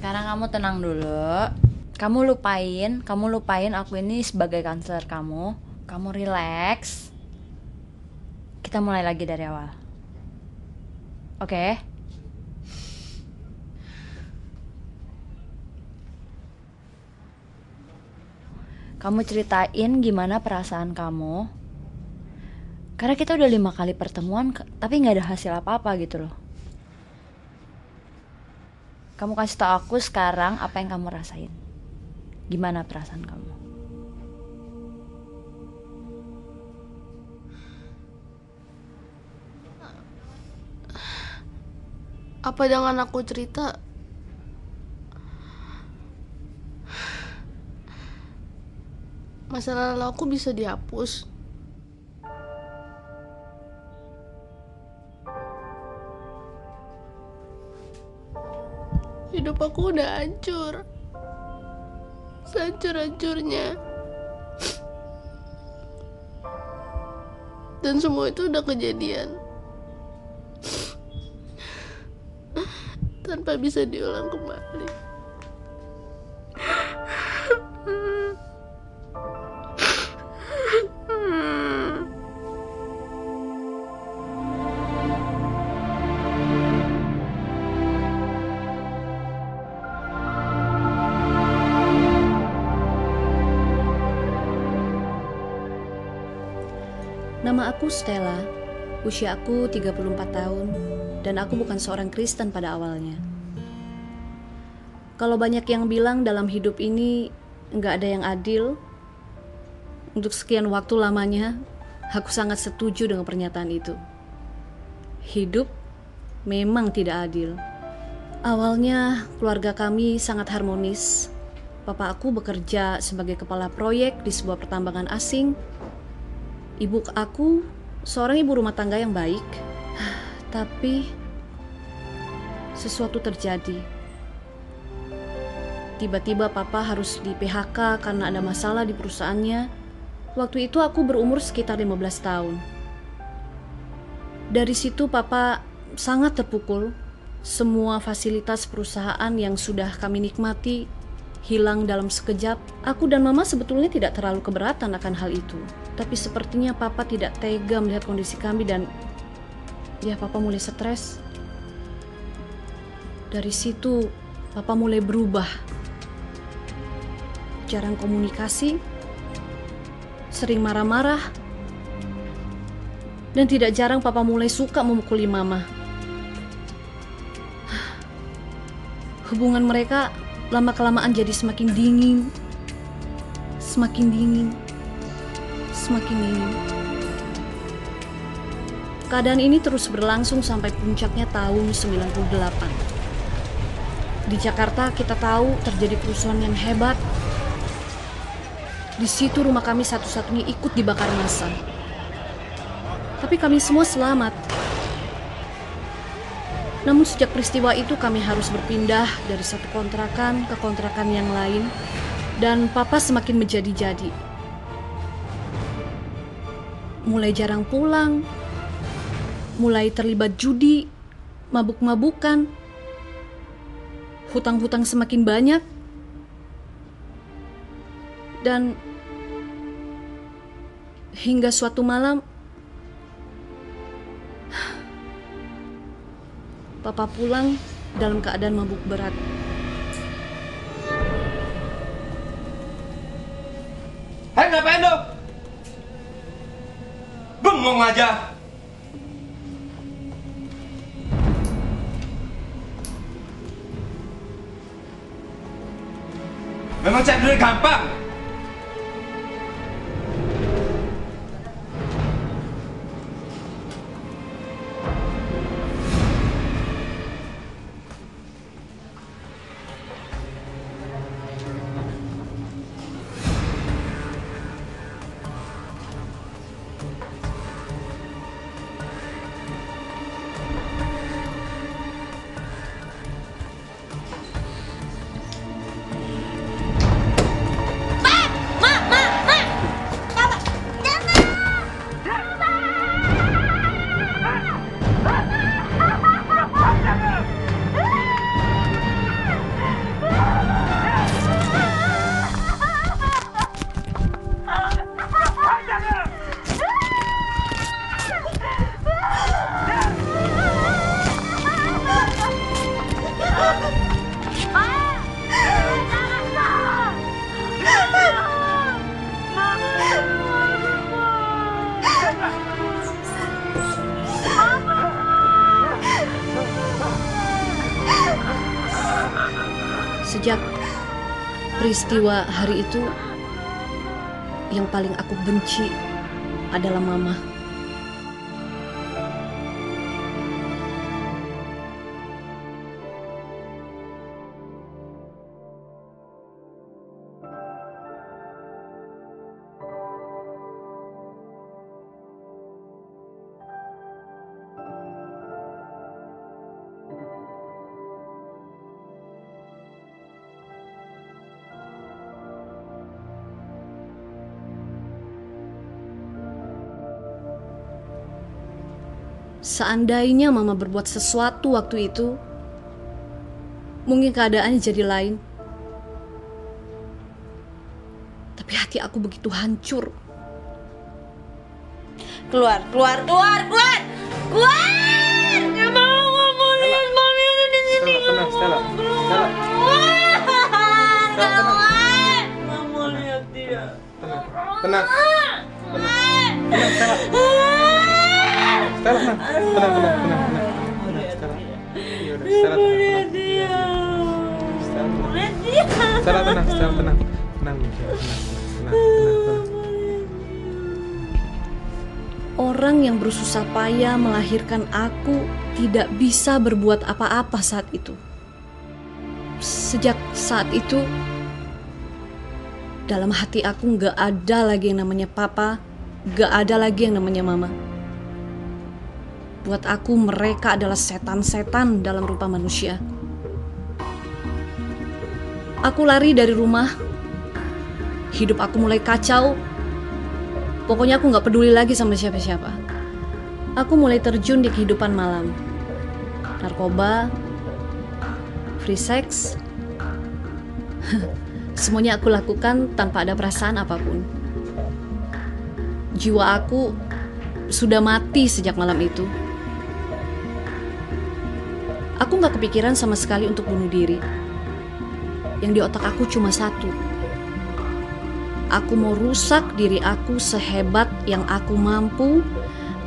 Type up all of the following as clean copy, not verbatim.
Sekarang kamu tenang dulu. Kamu lupain aku ini sebagai kanselor kamu. Kamu relax. Kita mulai lagi dari awal. Oke? Kamu ceritain gimana perasaan kamu. Karena kita udah 5 kali pertemuan, tapi gak ada hasil apa-apa gitu loh. Kamu kasih tau aku sekarang apa yang kamu rasain. Gimana perasaan kamu? Apa dengan aku cerita? Masa lalu aku bisa dihapus? Hidup aku udah hancur. Sehancur-hancurnya. Dan semua itu udah kejadian tanpa bisa diulang kembali. Nama aku Stella, usia aku 34 tahun, dan aku bukan seorang Kristen pada awalnya. Kalau banyak yang bilang dalam hidup ini nggak ada yang adil, untuk sekian waktu lamanya, aku sangat setuju dengan pernyataan itu. Hidup memang tidak adil. Awalnya keluarga kami sangat harmonis. Papa aku bekerja sebagai kepala proyek di sebuah pertambangan asing. Ibu aku seorang ibu rumah tangga yang baik, tapi sesuatu terjadi. Tiba-tiba papa harus di PHK karena ada masalah di perusahaannya. Waktu itu aku berumur sekitar 15 tahun. Dari situ papa sangat terpukul. Semua fasilitas perusahaan yang sudah kami nikmati hilang dalam sekejap. Aku dan mama sebetulnya tidak terlalu keberatan akan hal itu. Tapi sepertinya papa tidak tega melihat kondisi kami dan ya papa mulai stres. Dari situ papa mulai berubah. Jarang komunikasi, sering marah-marah, dan tidak jarang papa mulai suka memukuli mama. Hubungan mereka lama-kelamaan jadi semakin dingin, semakin dingin, semakin dingin. Keadaan ini terus berlangsung sampai puncaknya tahun 98. Di Jakarta kita tahu terjadi kerusuhan yang hebat. Di situ rumah kami satu-satunya ikut dibakar massa. Tapi kami semua selamat. Namun sejak peristiwa itu kami harus berpindah dari satu kontrakan ke kontrakan yang lain. Dan papa semakin menjadi-jadi. Mulai jarang pulang. Mulai terlibat judi, mabuk-mabukan. Hutang-hutang semakin banyak. Dan hingga suatu malam papa pulang dalam keadaan mabuk berat. Hei, ngapain dong? Bengong aja. Memang cari duit gampang. Sejak peristiwa hari itu, yang paling aku benci adalah mama. Seandainya mama berbuat sesuatu waktu itu, mungkin keadaannya jadi lain. Tapi hati aku begitu hancur. Keluar! Gak mau lihat mami ada di sini. Stella. Gak mau lihat dia. Tenang. Stella tenang. Orang yang bersusah payah melahirkan aku tidak bisa berbuat apa-apa saat itu. Sejak saat itu, dalam hati aku gak ada lagi yang namanya papa, gak ada lagi yang namanya mama. Buat aku mereka adalah setan-setan dalam rupa manusia. Aku lari dari rumah. Hidup aku mulai kacau. Pokoknya aku gak peduli lagi sama siapa-siapa. Aku mulai terjun di kehidupan malam. Narkoba, free sex. Semuanya aku lakukan tanpa ada perasaan apapun. Jiwa aku sudah mati sejak malam itu. Aku gak kepikiran sama sekali untuk bunuh diri. Yang di otak aku cuma satu. Aku mau rusak diri aku sehebat yang aku mampu.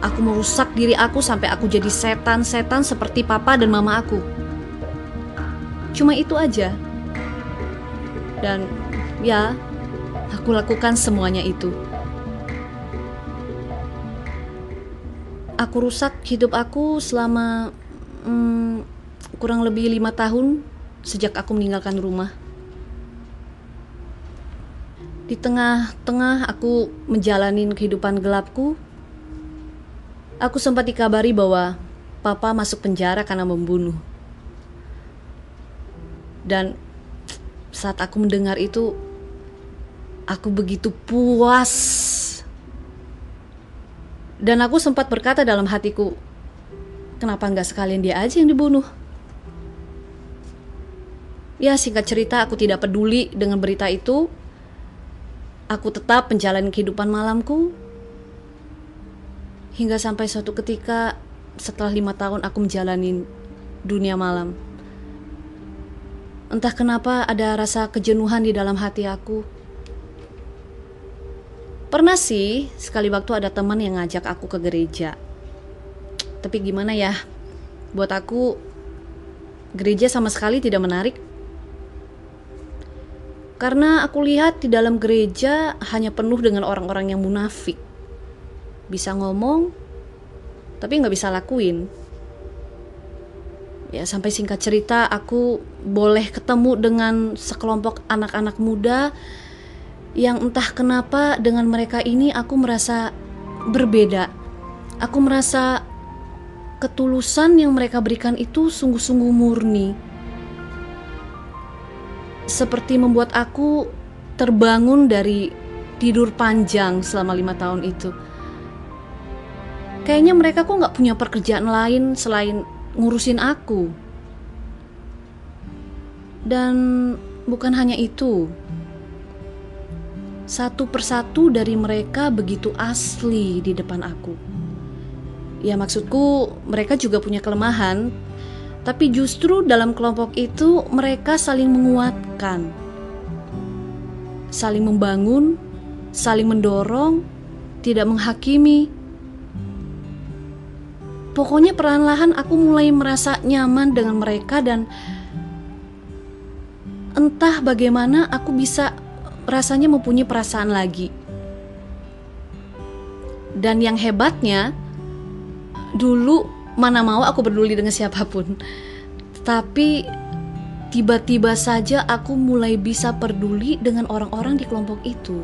Aku mau rusak diri aku sampai aku jadi setan-setan seperti papa dan mama aku. Cuma itu aja. Dan ya, aku lakukan semuanya itu. Aku rusak hidup aku selama kurang lebih 5 tahun sejak aku meninggalkan rumah. Di tengah-tengah aku menjalani kehidupan gelapku, aku sempat dikabari bahwa papa masuk penjara karena membunuh. Dan saat aku mendengar itu, aku begitu puas. Dan aku sempat berkata dalam hatiku, kenapa nggak sekalian dia aja yang dibunuh? Ya, singkat cerita, aku tidak peduli dengan berita itu. Aku tetap menjalani kehidupan malamku. Hingga sampai suatu ketika, setelah 5 tahun aku menjalani dunia malam. Entah kenapa ada rasa kejenuhan di dalam hati aku. Pernah sih, sekali waktu ada teman yang ngajak aku ke gereja. Tapi gimana ya, buat aku, gereja sama sekali tidak menarik. Karena aku lihat di dalam gereja hanya penuh dengan orang-orang yang munafik. Bisa ngomong, tapi gak bisa lakuin. Ya, sampai singkat cerita aku boleh ketemu dengan sekelompok anak-anak muda yang entah kenapa dengan mereka ini aku merasa berbeda. Aku merasa ketulusan yang mereka berikan itu sungguh-sungguh murni. Seperti membuat aku terbangun dari tidur panjang selama 5 tahun itu. Kayaknya mereka kok gak punya pekerjaan lain selain ngurusin aku. Dan bukan hanya itu, satu persatu dari mereka begitu asli di depan aku. Ya, maksudku mereka juga punya kelemahan, tapi justru dalam kelompok itu mereka saling menguatkan, saling membangun, saling mendorong, tidak menghakimi. Pokoknya perlahan-lahan aku mulai merasa nyaman dengan mereka dan entah bagaimana aku bisa rasanya mempunyai perasaan lagi. Dan yang hebatnya, dulu mana mau aku peduli dengan siapapun. Tapi tiba-tiba saja aku mulai bisa peduli dengan orang-orang di kelompok itu.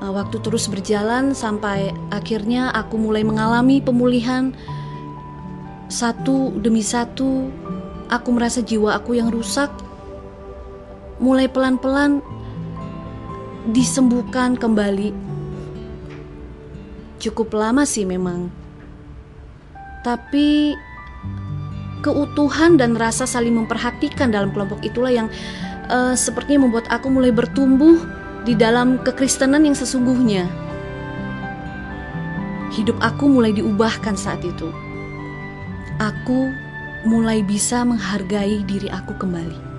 Waktu terus berjalan sampai akhirnya aku mulai mengalami pemulihan satu demi satu. Aku merasa jiwa aku yang rusak mulai pelan-pelan disembuhkan kembali. Cukup lama sih memang, tapi keutuhan dan rasa saling memperhatikan dalam kelompok itulah yang sepertinya membuat aku mulai bertumbuh di dalam kekristenan yang sesungguhnya. Hidup aku mulai diubahkan saat itu. Aku mulai bisa menghargai diri aku kembali.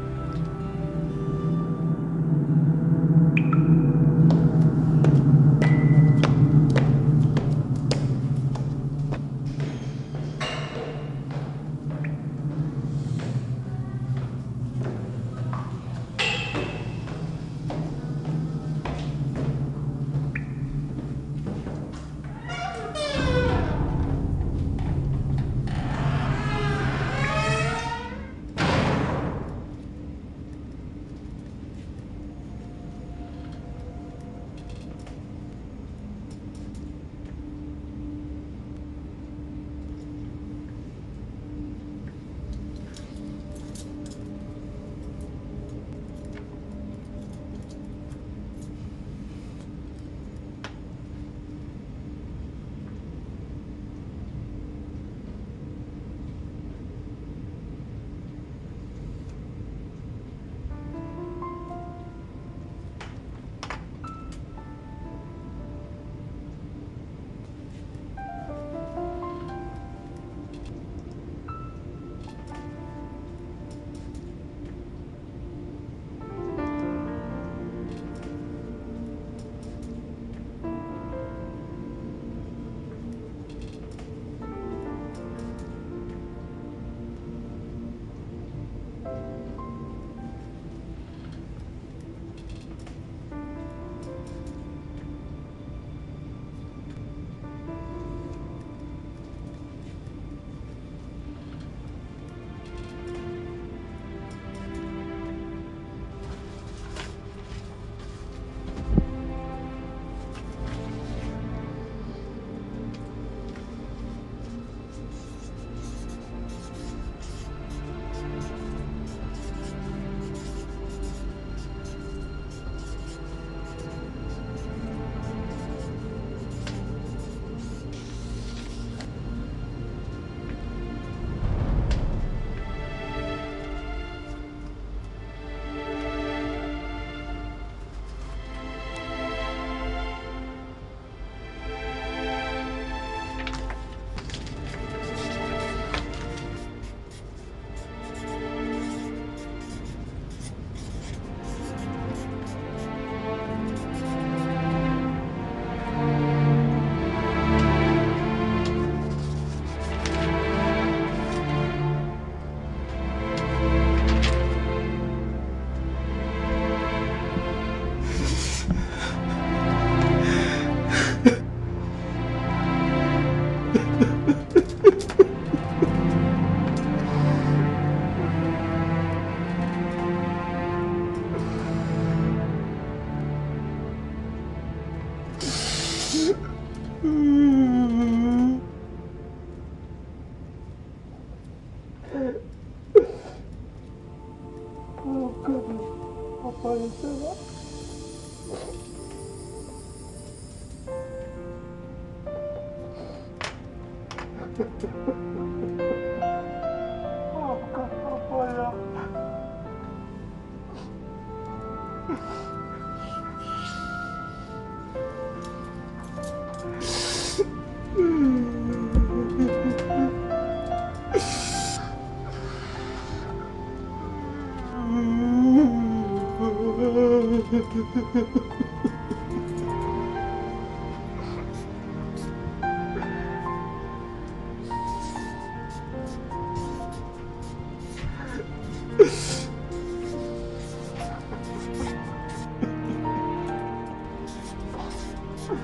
Tapi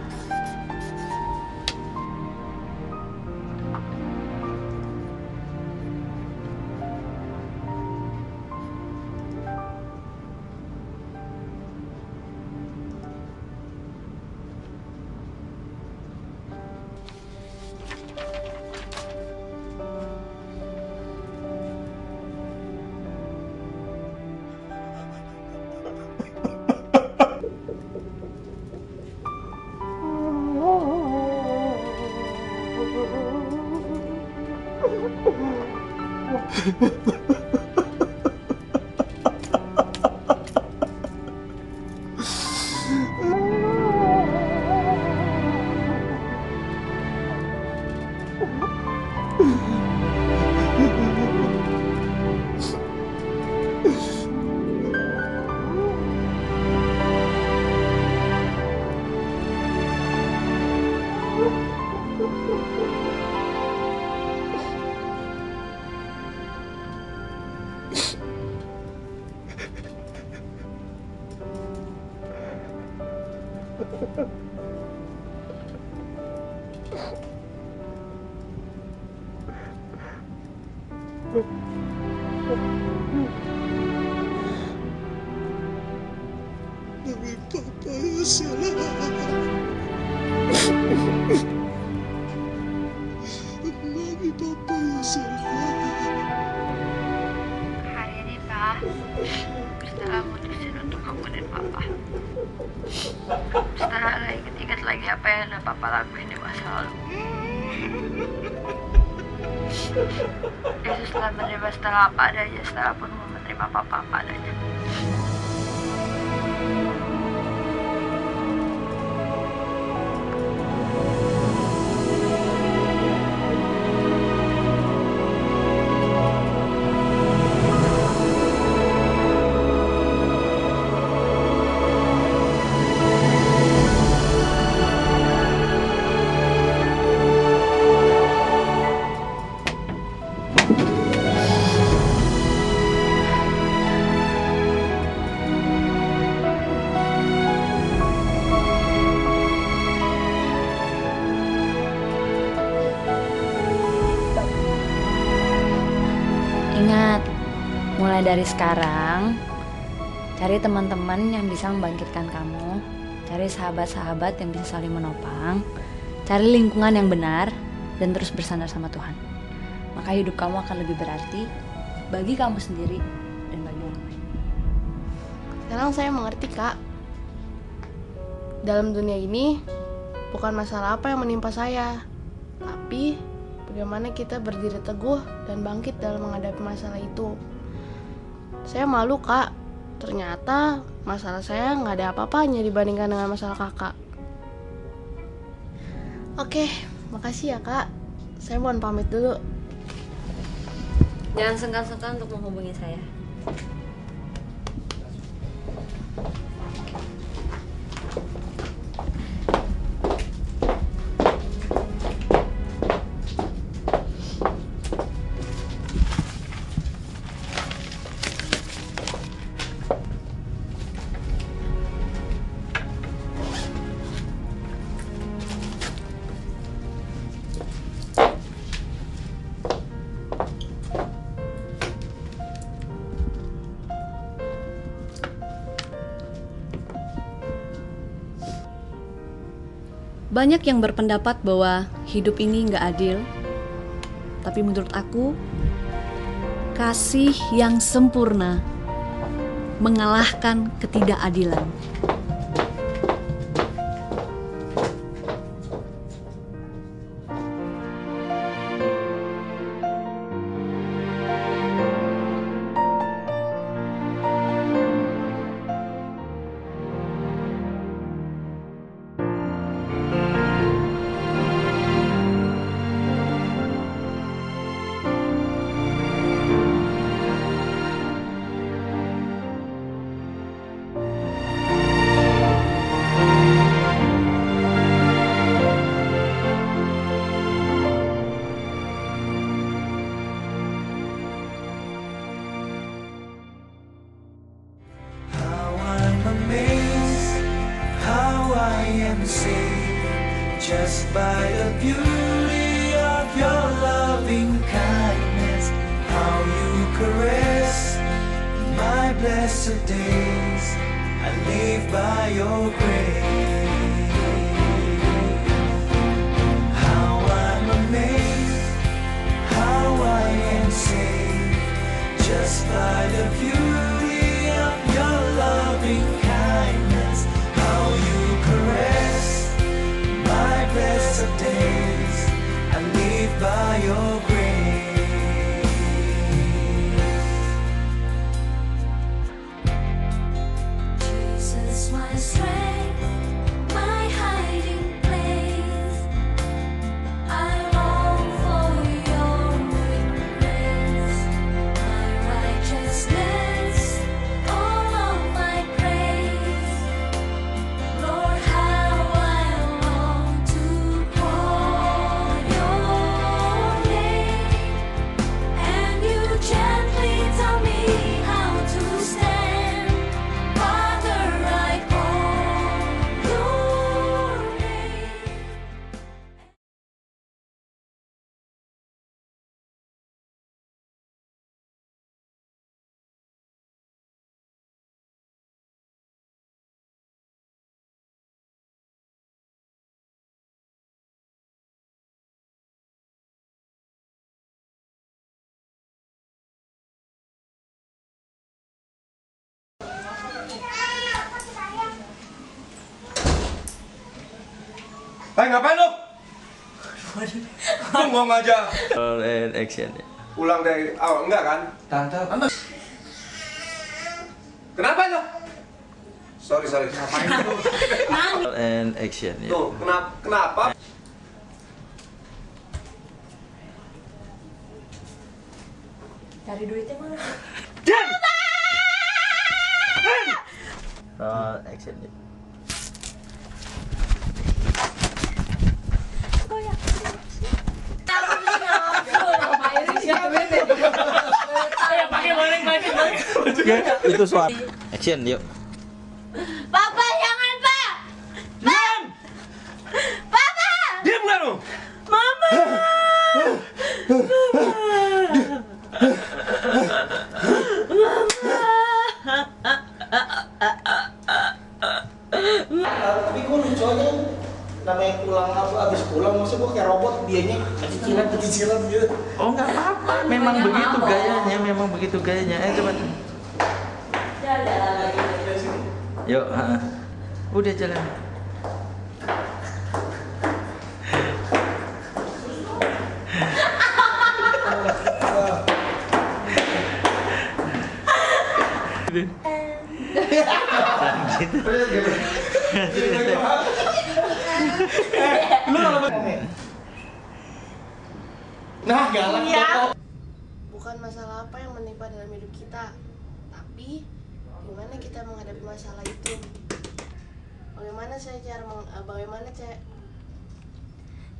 papa yang salah. Mami papa yang salah. Hari ini Pak, Stella mutusin untuk ngomongin Papa. Stella gak inget-inget lagi apa yang udah Papa lakuin di masa lalu. Yesus telah menerima Stella apa adanya, Stella pun mau menerima Papa apa adanya. Ingat, mulai dari sekarang, cari teman-teman yang bisa membangkitkan kamu, cari sahabat-sahabat yang bisa saling menopang, cari lingkungan yang benar, dan terus bersandar sama Tuhan. Maka hidup kamu akan lebih berarti bagi kamu sendiri dan bagi orang lain. Sekarang saya mengerti, Kak. Dalam dunia ini, bukan masalah apa yang menimpa saya, tapi bagaimana kita berdiri teguh dan bangkit dalam menghadapi masalah itu. Saya malu, Kak. Ternyata masalah saya nggak ada apa-apanya dibandingkan dengan masalah kakak. Oke, makasih ya, Kak. Saya mohon pamit dulu. Jangan sungkan-sungkan untuk menghubungi saya. Banyak yang berpendapat bahwa hidup ini nggak adil, tapi menurut aku, kasih yang sempurna mengalahkan ketidakadilan. I am saved just by the beauty of your loving kindness. How you caress my blessed days. I live by your grace. How I'm amazed, how I am saved just by the beauty of your loving kindness. How you caress my blessed days. I live by your grace. Jesus, my strength, my hiding place. I long for your grace, my righteousness, all of my praise. Lord, how I long to call your name, and you gently tell me how to stand. Father, I call your name. Hei, ngapain lu? Bengong aja. Roll and action. Ulang dari awal, enggak kan? Tante. Kenapa lu? Sorry. Ngapain lu? Roll and action. Tuh, kenapa? Cari duitnya mana? Roll action. Itu suara. Action, yuk. Papa, jangan, Pak! Diam! Papa! Diam nggak lu? Tapi gue lucu aja namanya pulang abis pulang maksud gue kayak robot dianya kecicilan gitu. Oh, nggak apa-apa. Memang begitu gayanya. Coba. Yuk, udah jalan. Nah, galak ya. Bukan masalah apa yang menimpa dalam hidup kita, tapi gimana kita menghadapi masalah itu. Bagaimana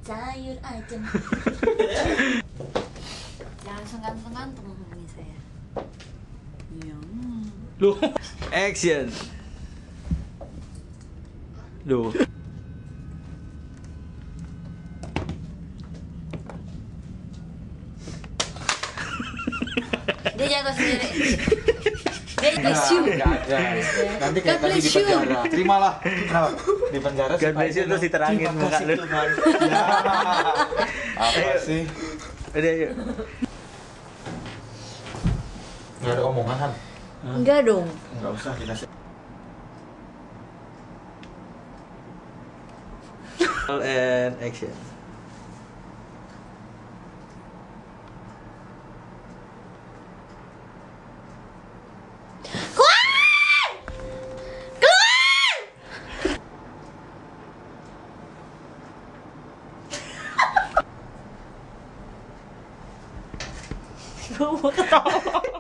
Sayur aja. Jangan sengkan-sengkantung hubungi saya. Iya. Loh. Action. Loh. Dia jatuh sendiri. Dia bless you. Nanti kayak tadi di penjara. Terimalah. Kenapa? Di penjara God bless you terus diterangin muka lu. Apa sih? Udah yuk. Gak ada omongan Han? Enggak dong. Gak usah kita sih. Roll and action. Gue mau ketawa.